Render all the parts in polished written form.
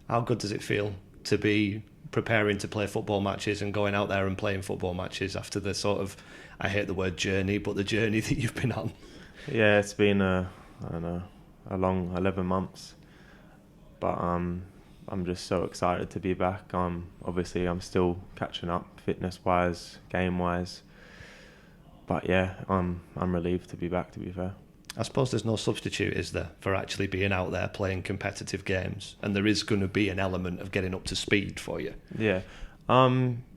How good does it feel to be preparing to play football matches and going out there and playing football matches after the sort of, I hate the word journey, but the journey that you've been on? Yeah, it's been I don't know, a long 11 months, but I'm just so excited to be back. Obviously I'm still catching up fitness-wise, game-wise, but yeah, I'm relieved to be back, to be fair. I suppose there's no substitute, is there, for actually being out there playing competitive games, and there is going to be an element of getting up to speed for you. Yeah,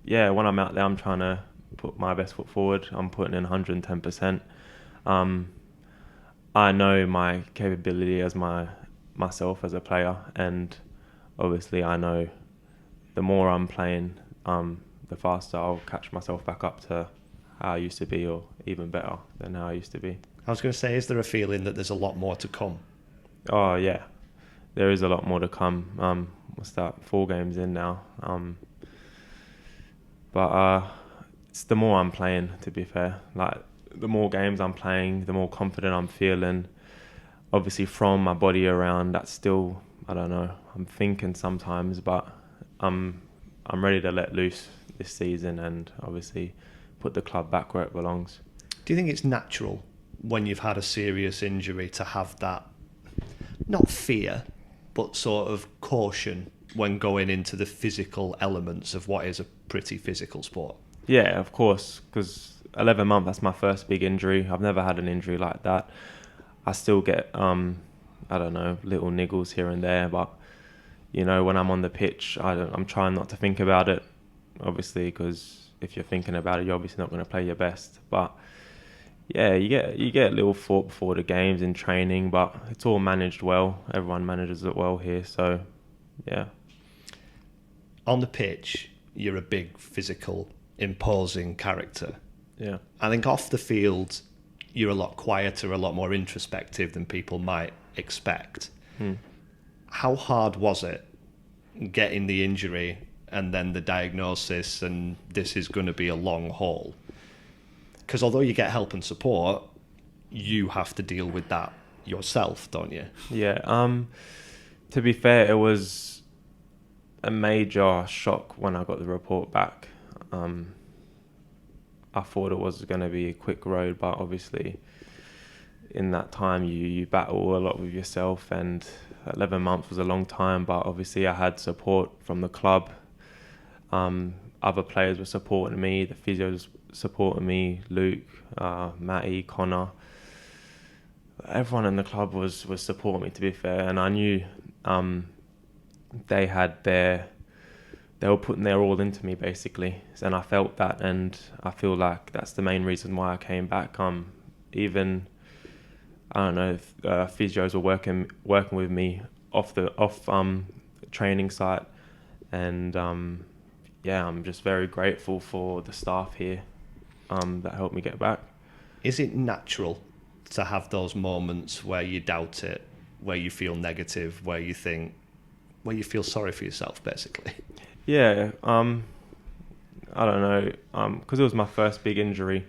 yeah. When I'm out there, I'm trying to put my best foot forward. I'm putting in 110%. I know my capability as myself as a player, and obviously I know the more I'm playing, the faster I'll catch myself back up to how I used to be, or even better than how I used to be. I was going to say, is there a feeling that there's a lot more to come? Oh yeah, there is a lot more to come. What's that? 4 games in now. But it's the more I'm playing, to be fair. Like, the more games I'm playing, the more confident I'm feeling. Obviously, from my body around, that's still, I don't know, I'm thinking sometimes, but I'm ready to let loose this season and obviously put the club back where it belongs. Do you think it's natural when you've had a serious injury to have that, not fear, but sort of caution when going into the physical elements of what is a pretty physical sport? Yeah, of course, because 11 months, that's my first big injury. I've never had an injury like that. I still get, I don't know, little niggles here and there, but, you know, when I'm on the pitch, I'm trying not to think about it, obviously, because if you're thinking about it, you're obviously not going to play your best. But yeah, you get a little thought before the games in training, but it's all managed well. Everyone manages it well here, so yeah. On the pitch, you're a big, physical, imposing character. Yeah. I think off the field, you're a lot quieter, a lot more introspective than people might expect. How hard was it getting the injury and then the diagnosis and this is going to be a long haul? Because although you get help and support, you have to deal with that yourself, don't you? Yeah. To be fair, it was a major shock when I got the report back. I thought it was going to be a quick road, but obviously in that time you battle a lot with yourself, and 11 months was a long time, but obviously I had support from the club. Other players were supporting me, the physios supporting me, Luke, Matty, Connor. Everyone in the club was supporting me, to be fair, and I knew they were putting their all into me, basically, and I felt that, and I feel like that's the main reason why I came back. Even, I don't know, if physios were working with me off training site, and yeah, I'm just very grateful for the staff here that helped me get back. Is it natural to have those moments where you doubt it, where you feel negative, where you feel sorry for yourself, basically? Yeah, I don't know, because it was my first big injury.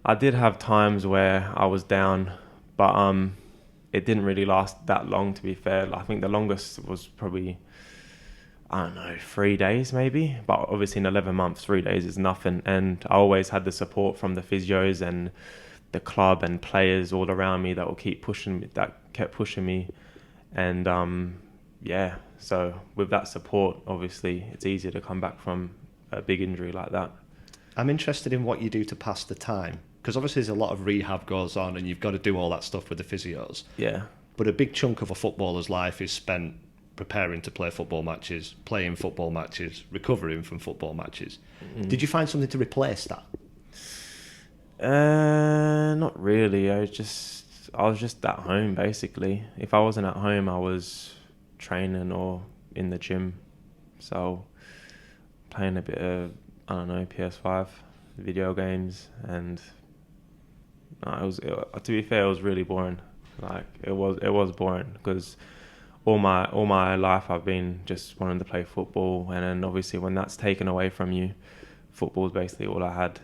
I did have times where I was down, but it didn't really last that long, to be fair. I think the longest was probably, I don't know, 3 days maybe. But obviously in 11 months, 3 days is nothing. And I always had the support from the physios and the club and players all around me that kept pushing me. And yeah, so with that support, obviously it's easier to come back from a big injury like that. I'm interested in what you do to pass the time, because obviously there's a lot of rehab goes on and you've got to do all that stuff with the physios. Yeah. But a big chunk of a footballer's life is spent preparing to play football matches, playing football matches, recovering from football matches. Did you find something to replace that? Not really. I was just at home, basically. If I wasn't at home, I was training or in the gym. So playing a bit of, I don't know, PS5, video games, and to be fair, it was really boring. Like, it was boring, because all my life I've been just wanting to play football, and then obviously when that's taken away from you, football is basically all I had.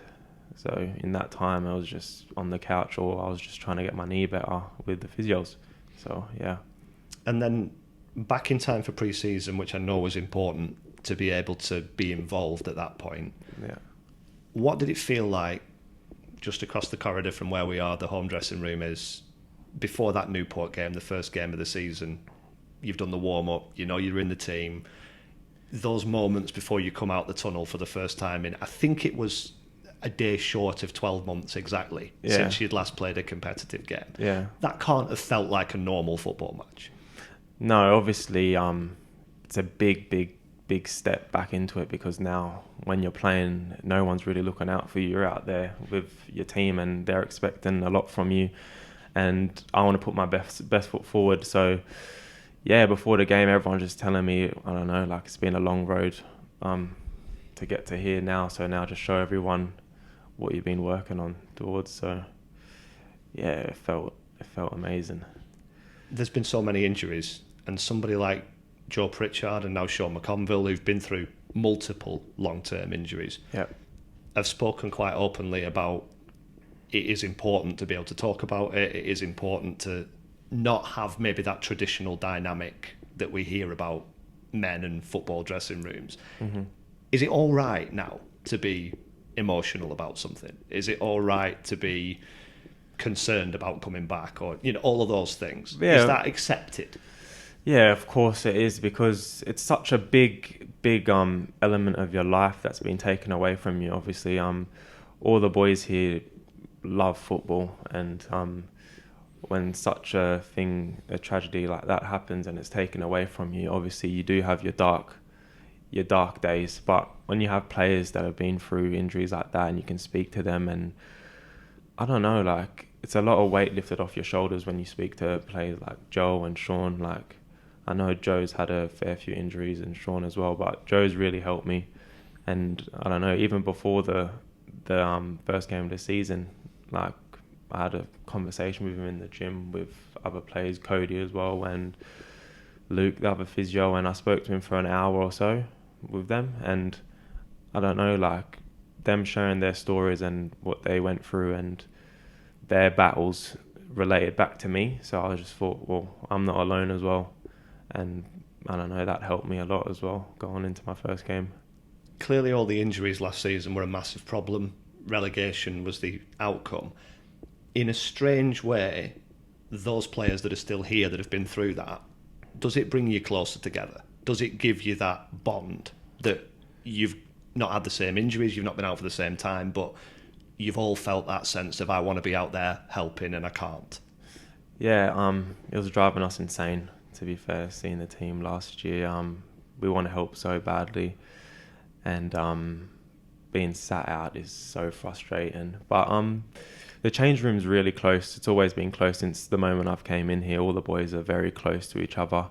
So in that time, I was just on the couch, or I was just trying to get my knee better with the physios. So yeah. And then back in time for pre-season, which I know was important to be able to be involved at that point. Yeah. What did it feel like just across the corridor from where we are, the home dressing room is, before that Newport game, the first game of the season? You've done the warm-up, you know you're in the team. Those moments before you come out the tunnel for the first time in, I think it was a day short of 12 months exactly since you'd last played a competitive game. Yeah. That can't have felt like a normal football match. No, obviously, it's a big step back into it, because now when you're playing, no one's really looking out for you. You're out there with your team and they're expecting a lot from you, and I want to put my best foot forward. So yeah, before the game, everyone's just telling me, I don't know, like, it's been a long road to get to here now, so now just show everyone what you've been working on towards. So yeah, it felt amazing. There's been so many injuries, and somebody like Joe Pritchard and now Sean McConville, who've been through multiple long-term injuries, have spoken quite openly about it is important to be able to talk about it. It is important to not have maybe that traditional dynamic that we hear about men and football dressing rooms. Mm-hmm. Is it all right now to be emotional about something? Is it all right to be concerned about coming back, or all of those things? Is that accepted? Yeah, of course it is, because it's such a big element of your life that's been taken away from you. Obviously, all the boys here love football, and when such a tragedy like that happens and it's taken away from you, obviously you do have your dark days. But when you have players that have been through injuries like that, and you can speak to them, and I don't know, like, it's a lot of weight lifted off your shoulders when you speak to players like Joe and Sean. Like, I know Joe's had a fair few injuries, and Sean as well, but Joe's really helped me. And I don't know, even before the first game of the season, like, I had a conversation with him in the gym with other players, Cody as well, and Luke, the other physio, and I spoke to him for an hour or so with them. And I don't know, like, them sharing their stories and what they went through and their battles related back to me. So I just thought, well, I'm not alone as well. And I don't know, that helped me a lot as well going into my first game. Clearly all the injuries last season were a massive problem. Relegation was the outcome. In a strange way, those players that are still here that have been through that, does it bring you closer together? Does it give you that bond that you've not had the same injuries, you've not been out for the same time, but you've all felt that sense of, I want to be out there helping and I can't? Yeah, it was driving us insane, to be fair, seeing the team last year. We want to help so badly, and being sat out is so frustrating. But the change room's really close. It's always been close since the moment I've came in here. All the boys are very close to each other.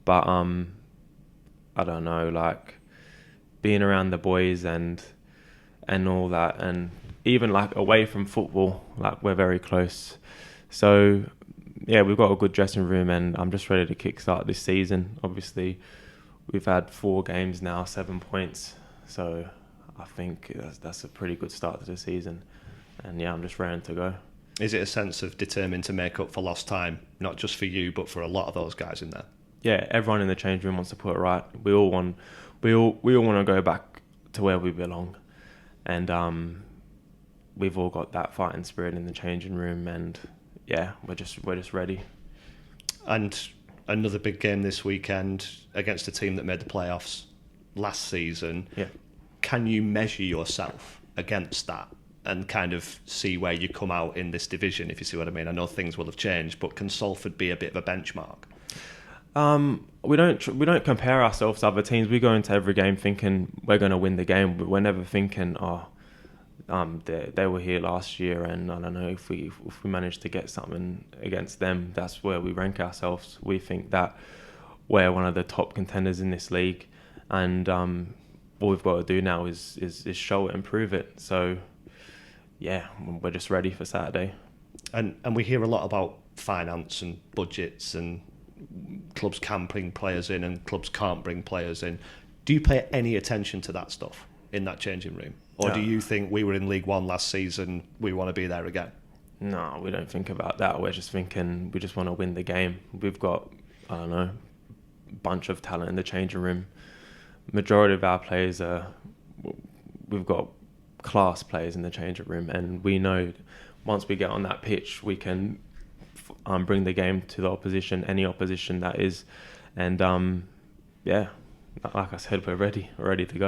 But I don't know, like, being around the boys and all that, and even like away from football, like, we're very close. So yeah, we've got a good dressing room, and I'm just ready to kickstart this season. Obviously, we've had 4 games now, 7 points. So I think that's a pretty good start to the season. And yeah, I'm just raring to go. Is it a sense of determined to make up for lost time, not just for you, but for a lot of those guys in there? Yeah, everyone in the change room wants to put it right. We all want to go back to where we belong, and we've all got that fighting spirit in the changing room. And yeah, we're just ready. And another big game this weekend against a team that made the playoffs last season. Yeah. Can you measure yourself against that and kind of see where you come out in this division, if you see what I mean? I know things will have changed, but can Salford be a bit of a benchmark? We don't compare ourselves to other teams. We go into every game thinking we're going to win the game, but we're never thinking, they were here last year, and I don't know, if we manage to get something against them, that's where we rank ourselves. We think that we're one of the top contenders in this league, and all we've got to do now is show it and prove it. So yeah, we're just ready for Saturday. And we hear a lot about finance and budgets, and clubs can bring players in and clubs can't bring players in. Do you pay any attention to that stuff in that changing room? Or do you think we were in League One last season, we want to be there again? No, we don't think about that. We're just thinking we just want to win the game. We've got, I don't know, bunch of talent in the changing room. Majority of our players we've got class players in the changing room, and we know once we get on that pitch, we can bring the game to the opposition, any opposition that is. And like I said, we're ready to go.